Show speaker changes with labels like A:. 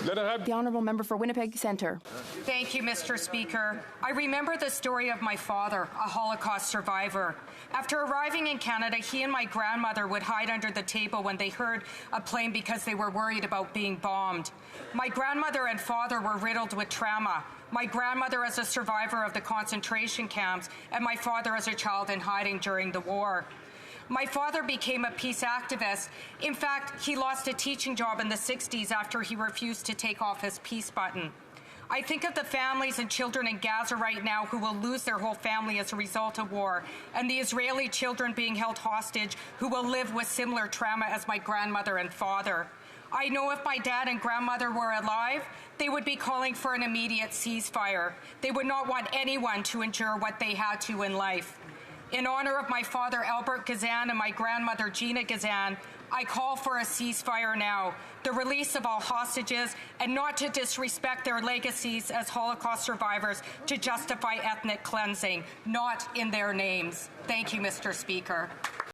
A: Let her have
B: The honourable member for Winnipeg Centre.
C: Thank you, Mr. Speaker. I remember the story of my father, a Holocaust survivor. After arriving in Canada, he and my grandmother would hide under the table when they heard a plane because they were worried about being bombed. My grandmother and father were riddled with trauma. My grandmother as a survivor of the concentration camps, and my father as a child in hiding during the war. My father became a peace activist. In fact, he lost a teaching job in the 60s after he refused to take off his peace button. I think of the families and children in Gaza right now who will lose their whole family as a result of war, and the Israeli children being held hostage who will live with similar trauma as my grandmother and father. I know if my dad and grandmother were alive, they would be calling for an immediate ceasefire. They would not want anyone to endure what they had to in life. In honor of my father, Albert Gazan, and my grandmother, Gina Gazan, I call for a ceasefire now, the release of all hostages, and not to disrespect their legacies as Holocaust survivors to justify ethnic cleansing, not in their names. Thank you, Mr. Speaker.